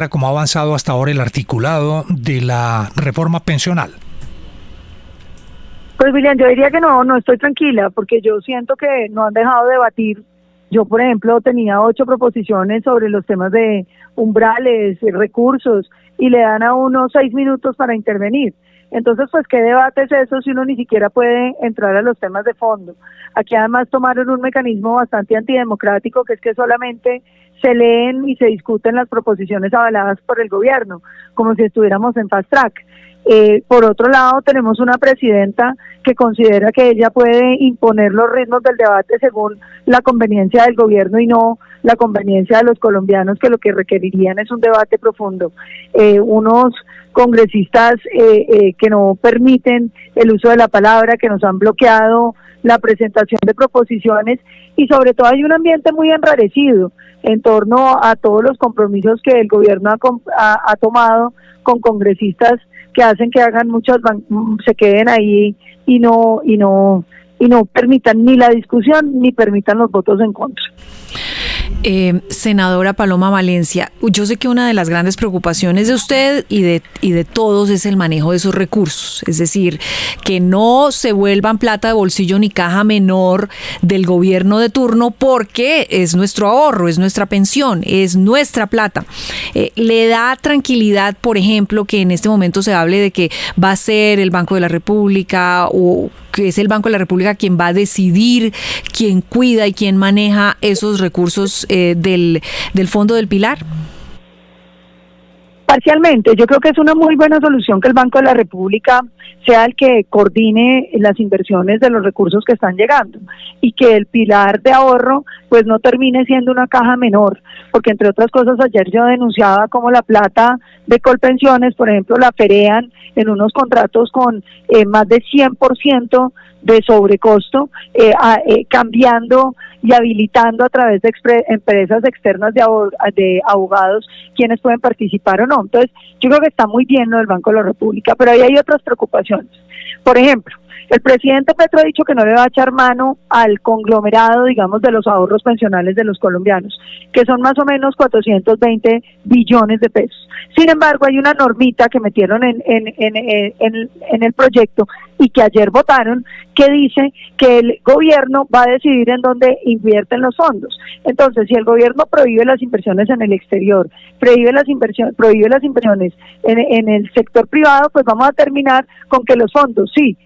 cómo ha avanzado hasta ahora el articulado de la reforma pensional. Pues William, yo diría que no estoy tranquila, porque yo siento que no han dejado de debatir. Yo, por ejemplo, tenía 8 proposiciones sobre los temas de umbrales, recursos, y le dan a uno 6 minutos para intervenir. Entonces, pues, ¿qué debate es eso si uno ni siquiera puede entrar a los temas de fondo? Aquí además tomaron un mecanismo bastante antidemocrático, que es que solamente se leen y se discuten las proposiciones avaladas por el gobierno, como si estuviéramos en fast track. Por otro lado, tenemos una presidenta que considera que ella puede imponer los ritmos del debate según la conveniencia del gobierno y no la conveniencia de los colombianos, que lo que requerirían es un debate profundo. Unos congresistas que no permiten el uso de la palabra, que nos han bloqueado la presentación de proposiciones, y sobre todo hay un ambiente muy enrarecido en torno a todos los compromisos que el gobierno ha tomado con congresistas que hacen que hagan se queden ahí y no permitan ni la discusión ni permitan los votos en contra. Senadora Paloma Valencia, yo sé que una de las grandes preocupaciones de usted y de todos es el manejo de esos recursos, es decir, que no se vuelvan plata de bolsillo ni caja menor del gobierno de turno, porque es nuestro ahorro, es nuestra pensión, es nuestra plata. ¿Le da tranquilidad, por ejemplo, que en este momento se hable de que va a ser el Banco de la República, o que es el Banco de la República quien va a decidir quién cuida y quién maneja esos recursos del Fondo del Pilar? Parcialmente, yo creo que es una muy buena solución que el Banco de la República sea el que coordine las inversiones de los recursos que están llegando, y que el pilar de ahorro pues no termine siendo una caja menor, porque entre otras cosas ayer yo denunciaba cómo la plata de Colpensiones, por ejemplo, la ferean en unos contratos con más de 100% de sobrecosto, cambiando y habilitando a través de empresas externas de abogados quienes pueden participar o no. Entonces, yo creo que está muy bien lo del Banco de la República, pero ahí hay otras preocupaciones. Por ejemplo, el presidente Petro ha dicho que no le va a echar mano al conglomerado, digamos, de los ahorros pensionales de los colombianos, que son más o menos 420 billones de pesos. Sin embargo, hay una normita que metieron en el proyecto y que ayer votaron, que dice que el gobierno va a decidir en dónde invierten los fondos. Entonces, si el gobierno prohíbe las inversiones en el exterior, prohíbe las inversiones en el sector privado, pues vamos a terminar con que los fondos, sí,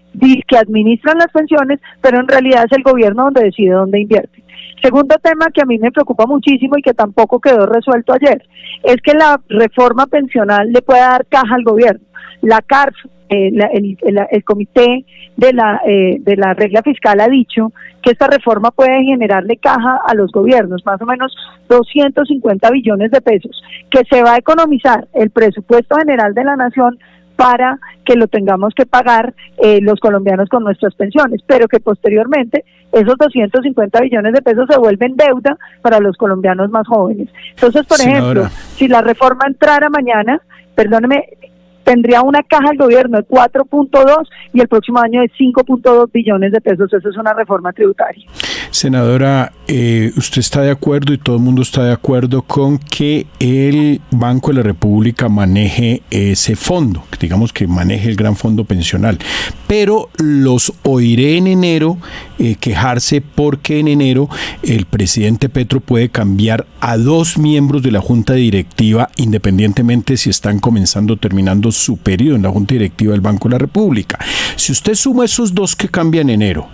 que administran las pensiones, pero en realidad es el gobierno donde decide dónde invierte. Segundo tema que a mí me preocupa muchísimo y que tampoco quedó resuelto ayer, es que la reforma pensional le puede dar caja al gobierno. La CARF, el comité de la regla fiscal, ha dicho que esta reforma puede generarle caja a los gobiernos, más o menos 250 billones de pesos, que se va a economizar el presupuesto general de la nación para que lo tengamos que pagar los colombianos con nuestras pensiones, pero que posteriormente esos 250 billones de pesos se vuelven deuda para los colombianos más jóvenes. Entonces, por ejemplo, si la reforma entrara mañana, tendría una caja al gobierno de 4.2 y el próximo año de 5.2 billones de pesos. Eso es una reforma tributaria. Senadora, ¿usted está de acuerdo y todo el mundo está de acuerdo con que el Banco de la República maneje ese fondo, digamos que maneje el gran fondo pensional? Pero los oiré en enero quejarse porque en enero el presidente Petro puede cambiar a 2 miembros de la Junta Directiva, independientemente si están comenzando o terminando su periodo en la Junta Directiva del Banco de la República. Si usted suma esos 2 que cambian en enero,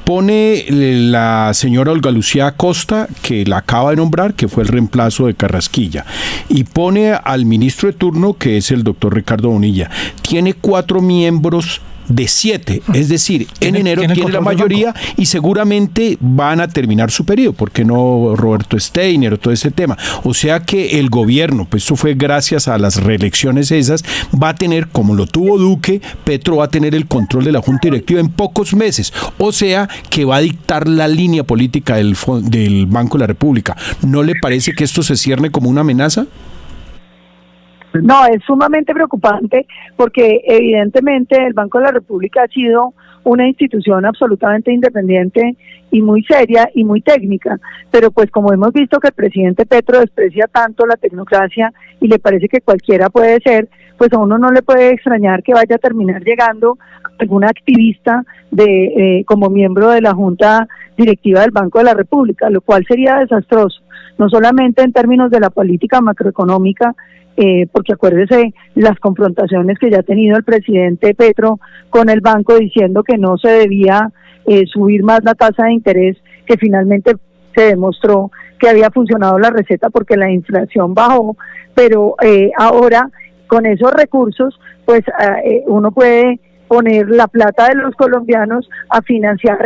pone la señora Olga Lucía Acosta, que la acaba de nombrar, que fue el reemplazo de Carrasquilla, y pone al ministro de turno, que es el doctor Ricardo Bonilla, tiene 4 miembros de 7, es decir, en enero tiene la mayoría y seguramente van a terminar su periodo, porque no Roberto Steiner o todo ese tema. O sea que el gobierno, pues eso fue gracias a las reelecciones esas, va a tener, como lo tuvo Duque, Petro va a tener el control de la Junta Directiva en pocos meses, o sea que va a dictar la línea política del Banco de la República. ¿No le parece que esto se cierne como una amenaza? No, es sumamente preocupante porque evidentemente el Banco de la República ha sido una institución absolutamente independiente y muy seria y muy técnica, pero pues como hemos visto que el presidente Petro desprecia tanto la tecnocracia y le parece que cualquiera puede ser, pues a uno no le puede extrañar que vaya a terminar llegando algún activista como miembro de la Junta Directiva del Banco de la República, lo cual sería desastroso, no solamente en términos de la política macroeconómica, porque acuérdese las confrontaciones que ya ha tenido el presidente Petro con el banco diciendo que no se debía subir más la tasa de interés, que finalmente se demostró que había funcionado la receta porque la inflación bajó, pero ahora con esos recursos pues uno puede poner la plata de los colombianos a financiar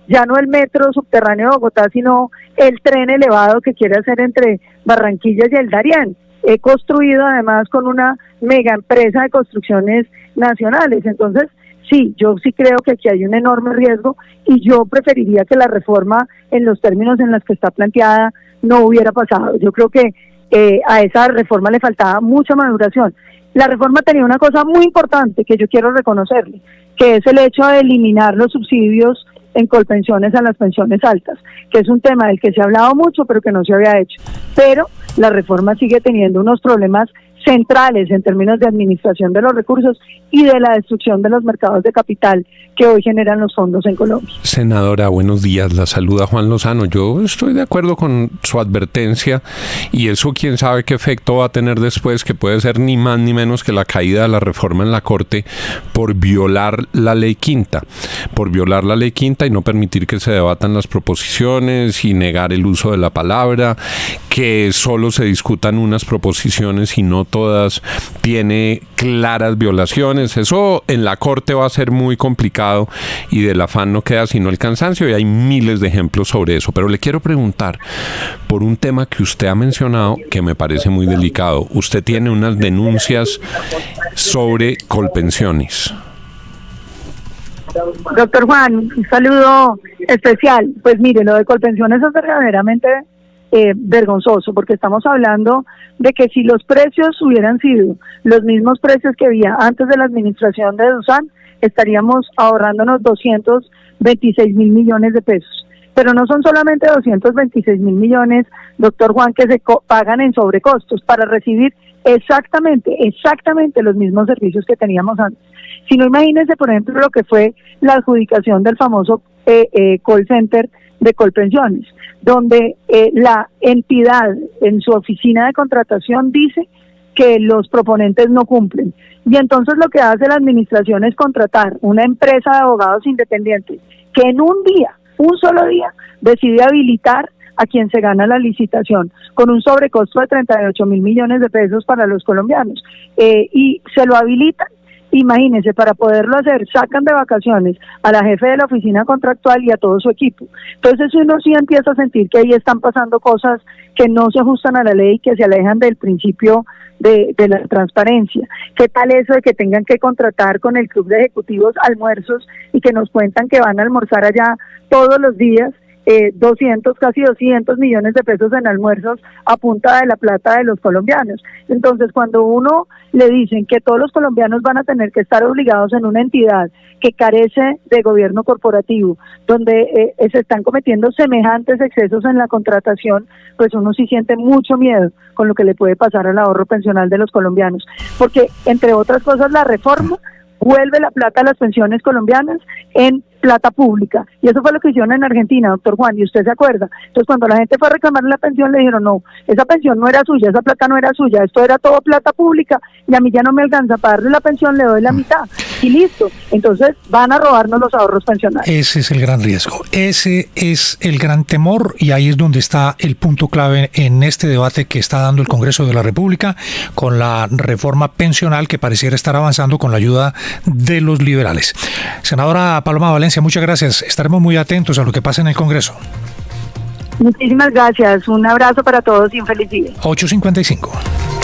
ya no el metro subterráneo de Bogotá, sino el tren elevado que quiere hacer entre Barranquilla y el Darién. He construido además con una mega empresa de construcciones nacionales. Entonces, sí, yo sí creo que aquí hay un enorme riesgo y yo preferiría que la reforma en los términos en los que está planteada no hubiera pasado. Yo creo que a esa reforma le faltaba mucha maduración. La reforma tenía una cosa muy importante que yo quiero reconocerle, que es el hecho de eliminar los subsidios en colpensiones a las pensiones altas, que es un tema del que se ha hablado mucho pero que no se había hecho. Pero la reforma sigue teniendo unos problemas centrales en términos de administración de los recursos y de la destrucción de los mercados de capital que hoy generan los fondos en Colombia. Senadora, buenos días, la saluda Juan Lozano. Yo estoy de acuerdo con su advertencia y eso quién sabe qué efecto va a tener después, que puede ser ni más ni menos que la caída de la reforma en la Corte por violar la ley quinta, y no permitir que se debatan las proposiciones y negar el uso de la palabra, que solo se discutan unas proposiciones y no todas, tiene claras violaciones. Eso en la Corte va a ser muy complicado y del afán no queda sino el cansancio, y hay miles de ejemplos sobre eso. Pero le quiero preguntar por un tema que usted ha mencionado que me parece muy delicado. Usted tiene unas denuncias sobre colpensiones. Doctor Juan, un saludo especial. Pues mire, lo de colpensiones es verdaderamente vergonzoso, porque estamos hablando de que si los precios hubieran sido los mismos precios que había antes de la administración de Dusan, estaríamos ahorrándonos 226 mil millones de pesos. Pero no son solamente 226 mil millones, doctor Juan, que se pagan en sobrecostos para recibir exactamente los mismos servicios que teníamos antes. Si no, imagínense, por ejemplo, lo que fue la adjudicación del famoso call center de Colpensiones, donde la entidad en su oficina de contratación dice que los proponentes no cumplen. Y entonces lo que hace la administración es contratar una empresa de abogados independientes que en un solo día, decide habilitar a quien se gana la licitación con un sobrecosto de 38 mil millones de pesos para los colombianos. Y se lo habilitan. Imagínense, para poderlo hacer, sacan de vacaciones a la jefe de la oficina contractual y a todo su equipo. Entonces uno sí empieza a sentir que ahí están pasando cosas que no se ajustan a la ley, que se alejan del principio de la transparencia. ¿Qué tal eso de que tengan que contratar con el club de ejecutivos almuerzos y que nos cuentan que van a almorzar allá todos los días? 200, casi 200 millones de pesos en almuerzos a punta de la plata de los colombianos. Entonces, cuando uno le dicen que todos los colombianos van a tener que estar obligados en una entidad que carece de gobierno corporativo, donde se están cometiendo semejantes excesos en la contratación, pues uno sí siente mucho miedo con lo que le puede pasar al ahorro pensional de los colombianos. Porque, entre otras cosas, la reforma vuelve la plata a las pensiones colombianas en plata pública, y eso fue lo que hicieron en Argentina, doctor Juan, y usted se acuerda. Entonces, cuando la gente fue a reclamar la pensión, le dijeron, no, esa pensión no era suya, esa plata no era suya, esto era todo plata pública, y a mí ya no me alcanza para darle la pensión, le doy la mitad, y listo. Entonces, van a robarnos los ahorros pensionales. Ese es el gran riesgo, ese es el gran temor, y ahí es donde está el punto clave en este debate que está dando el Congreso de la República con la reforma pensional que pareciera estar avanzando con la ayuda de los liberales. Senadora Paloma Valencia, muchas gracias. Estaremos muy atentos a lo que pasa en el Congreso. Muchísimas gracias. Un abrazo para todos y un feliz día. 8:55.